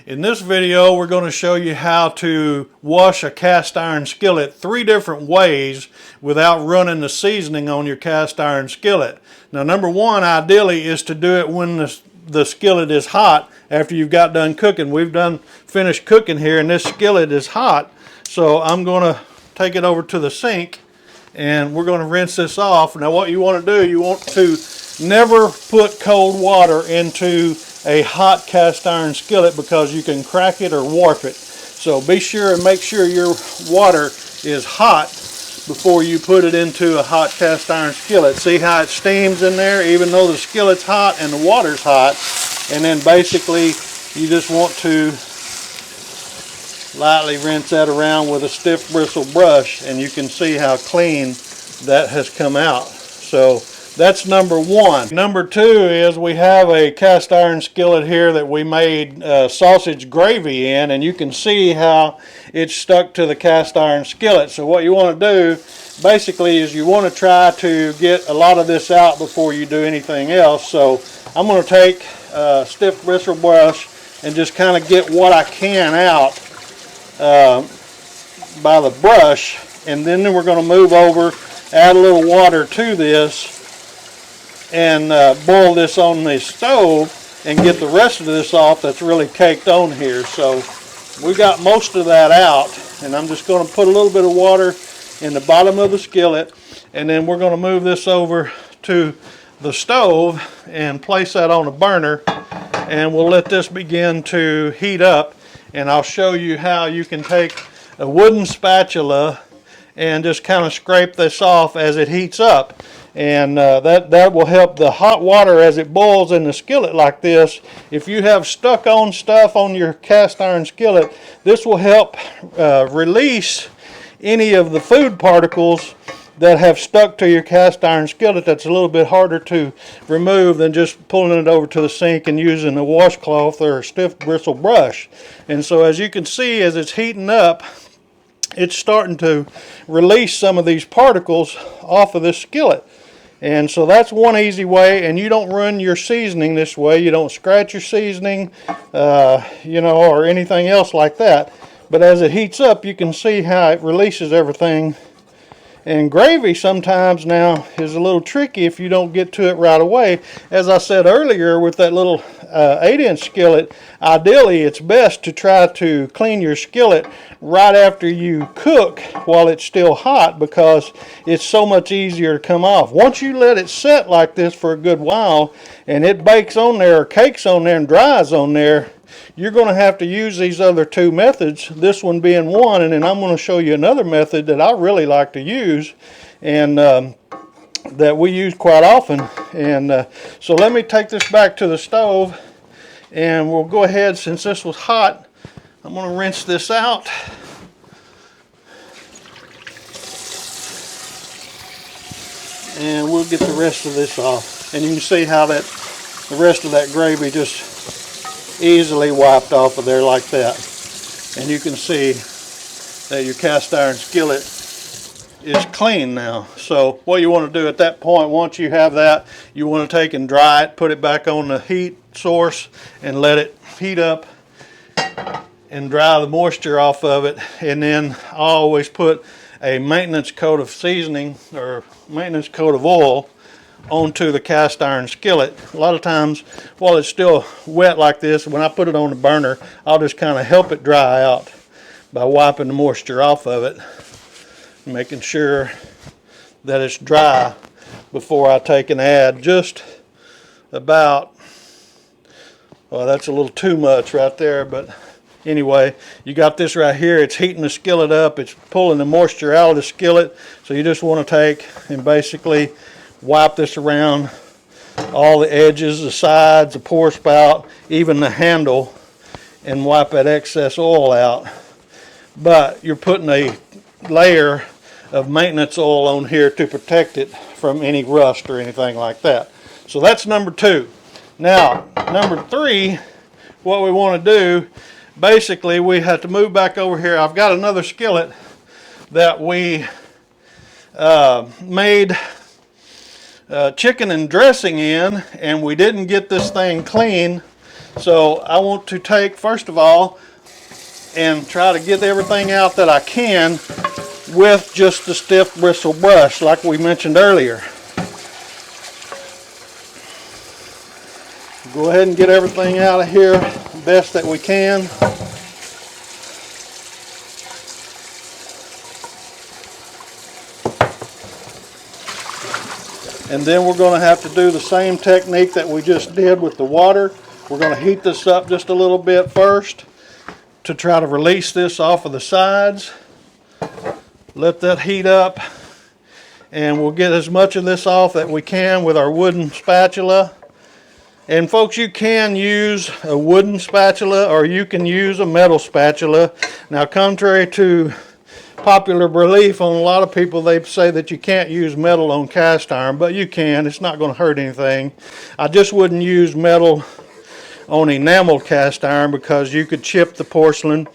In this video, we're going to show you how to wash a cast iron skillet 3 different ways without running the seasoning on your cast iron skillet. Now, number one, ideally, is to do it when the skillet is hot after you've got done cooking. We've finished cooking here, and this skillet is hot, so I'm going to take it over to the sink, and we're going to rinse this off. Now, what you want to do, you want to never put cold water into a hot cast iron skillet because you can crack it or warp it. So be sure and make sure your water is hot before you put it into a hot cast iron skillet. See how it steams in there even though the skillet's hot and the water's hot. And then basically you just want to lightly rinse that around with a stiff bristle brush, and you can see how clean that has come out. So that's number one. Number two is we have a cast iron skillet here that we made sausage gravy in, and you can see how it's stuck to the cast iron skillet. So what you want to do basically is you want to try to get a lot of this out before you do anything else. So I'm going to take a stiff bristle brush and just kind of get what I can out by the brush, and then we're going to move over, add a little water to this, and boil this on the stove and get the rest of this off that's really caked on here. So we got most of that out, and I'm just going to put a little bit of water in the bottom of the skillet, and then we're going to move this over to the stove and place that on a burner, and we'll let this begin to heat up. And I'll show you how you can take a wooden spatula and just kind of scrape this off as it heats up. And that will help the hot water as it boils in the skillet like this. If you have stuck on stuff on your cast iron skillet, this will help release any of the food particles that have stuck to your cast iron skillet. That's a little bit harder to remove than just pulling it over to the sink and using a washcloth or a stiff bristle brush. And so as you can see, as it's heating up, it's starting to release some of these particles off of this skillet. And so that's one easy way, and you don't ruin your seasoning this way. You don't scratch your seasoning, or anything else like that. But as it heats up, you can see how it releases everything. And gravy sometimes now is a little tricky if you don't get to it right away. As I said earlier, with that little 8-inch skillet, ideally it's best to try to clean your skillet right after you cook while it's still hot, because it's so much easier to come off. Once you let it set like this for a good while and it bakes on there or cakes on there and dries on there, you're going to have to use these other 2 methods, this one being one, and then I'm going to show you another method that I really like to use, and that we use quite often. And so let me take this back to the stove, and we'll go ahead, since this was hot, I'm going to rinse this out. And we'll get the rest of this off. And you can see how the rest of that gravy just easily wiped off of there like that. And you can see that your cast iron skillet is clean now. So what you want to do at that point, once you have that, you want to take and dry it, put it back on the heat source and let it heat up and dry the moisture off of it. And then I always put a maintenance coat of seasoning or maintenance coat of oil onto the cast iron skillet. A lot of times while it's still wet like this, when I put it on the burner, I'll just kind of help it dry out by wiping the moisture off of it, making sure that it's dry before I take and add just about, well, that's a little too much right there, but anyway, you got this right here. It's heating the skillet up. It's pulling the moisture out of the skillet. So you just want to take and basically wipe this around all the edges, the sides, the pour spout, even the handle, and wipe that excess oil out. But you're putting a layer of maintenance oil on here to protect it from any rust or anything like that. So that's number 2. Now, number 3, what we want to do, basically we have to move back over here. I've got another skillet that we made chicken and dressing in, and we didn't get this thing clean, So I want to take, first of all, and try to get everything out that I can with just the stiff bristle brush like we mentioned earlier. Go ahead and get everything out of here best that we can. And then we're going to have to do the same technique that we just did with the water. We're going to heat this up just a little bit first to try to release this off of the sides. Let that heat up, and we'll get as much of this off that we can with our wooden spatula. And folks, you can use a wooden spatula or you can use a metal spatula. Now, contrary to popular belief on a lot of people, they say that you can't use metal on cast iron, but you can. It's not going to hurt anything. I just wouldn't use metal on enamel cast iron because you could chip the porcelain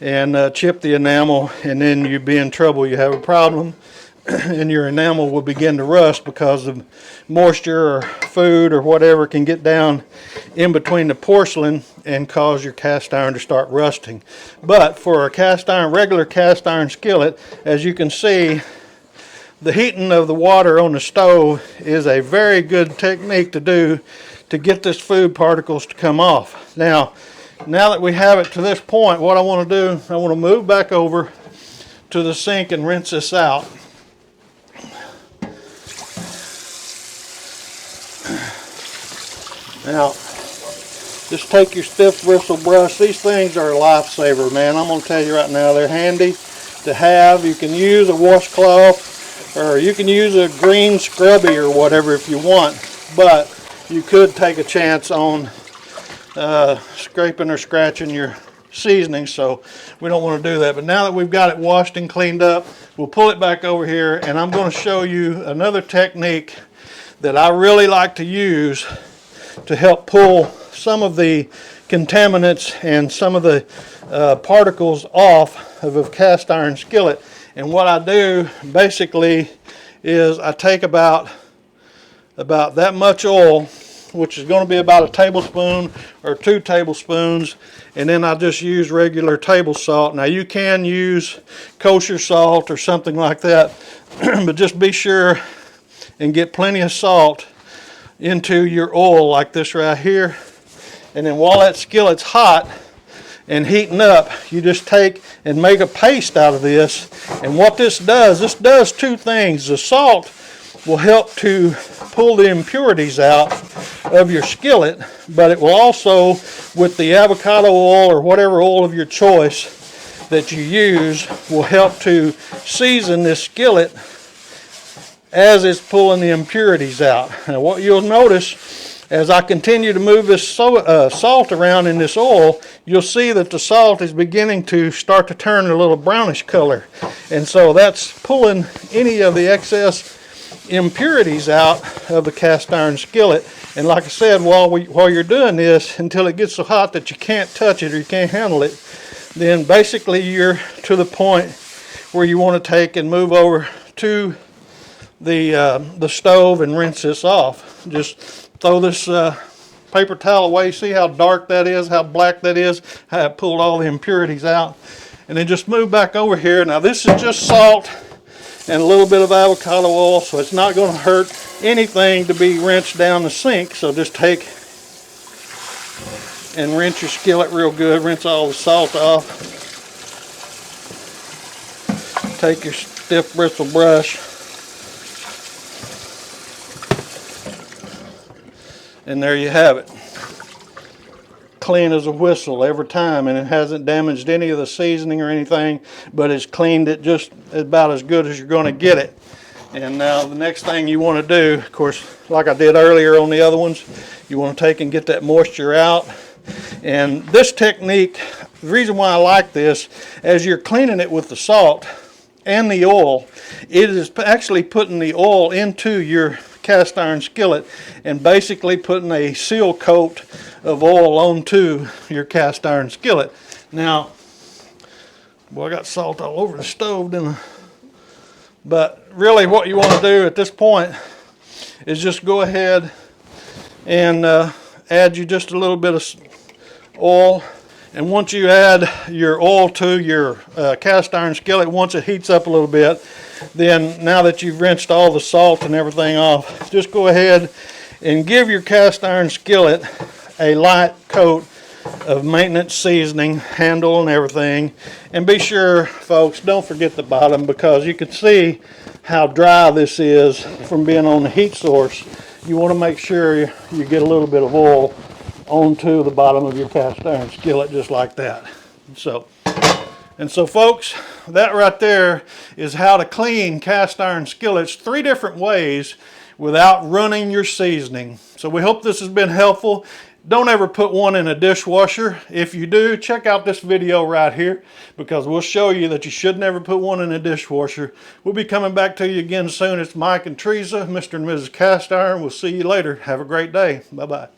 and chip the enamel, and then you'd be in trouble. You have a problem and your enamel will begin to rust because of moisture or food or whatever can get down in between the porcelain and cause your cast iron to start rusting. But for a cast iron, regular cast iron skillet, as you can see, the heating of the water on the stove is a very good technique to do to get this food particles to come off. Now that we have it to this point, what I want to do, I want to move back over to the sink and rinse this out. Now, just take your stiff bristle brush. These things are a lifesaver, man. I'm going to tell you right now, they're handy to have. You can use a washcloth or you can use a green scrubby or whatever if you want, but you could take a chance on scraping or scratching your seasoning, so we don't want to do that. But now that we've got it washed and cleaned up, we'll pull it back over here, and I'm going to show you another technique that I really like to use to help pull some of the contaminants and some of the particles off of a cast iron skillet. And what I do basically is I take about that much oil, which is going to be about a tablespoon or 2 tablespoons, and then I just use regular table salt. Now you can use kosher salt or something like that, but just be sure and get plenty of salt into your oil like this right here. And then while that skillet's hot and heating up, you just take and make a paste out of this. And what this does 2 things. The salt will help to pull the impurities out of your skillet, but it will also, with the avocado oil or whatever oil of your choice that you use, will help to season this skillet as it's pulling the impurities out. Now what you'll notice as I continue to move this salt around in this oil, you'll see that the salt is beginning to start to turn a little brownish color. And so that's pulling any of the excess impurities out of the cast iron skillet. And like I said, while you're doing this, until it gets so hot that you can't touch it or you can't handle it, then basically you're to the point where you want to take and move over to the stove and rinse this off. Just throw this paper towel away. See how dark that is, how black that is, how it pulled all the impurities out. And then just move back over here. Now this is just salt and a little bit of avocado oil, so it's not going to hurt anything to be rinsed down the sink. So just take and rinse your skillet real good. Rinse all the salt off. Take your stiff bristle brush and there you have it. Clean as a whistle every time, and it hasn't damaged any of the seasoning or anything, but it's cleaned it just about as good as you're going to get it. And now the next thing you want to do, of course, like I did earlier on the other ones, you want to take and get that moisture out. And this technique, the reason why I like this, as you're cleaning it with the salt and the oil, it is actually putting the oil into your cast iron skillet and basically putting a seal coat of oil onto your cast iron skillet. Now, well, I got salt all over the stove, didn't I? But really what you want to do at this point is just go ahead and add you just a little bit of oil. And once you add your oil to your cast iron skillet, once it heats up a little bit, then now that you've rinsed all the salt and everything off, just go ahead and give your cast iron skillet a light coat of maintenance seasoning, handle and everything. And be sure, folks, don't forget the bottom, because you can see how dry this is from being on the heat source. You want to make sure you get a little bit of oil onto the bottom of your cast iron skillet, just like that. So folks, that right there is how to clean cast iron skillets 3 different ways without running your seasoning. So we hope this has been helpful. Don't ever put one in a dishwasher. If you do, check out this video right here, because we'll show you that you should never put one in a dishwasher. We'll be coming back to you again soon. It's Mike and Teresa, Mr. and Mrs. Cast Iron. We'll see you later. Have a great day. Bye-bye.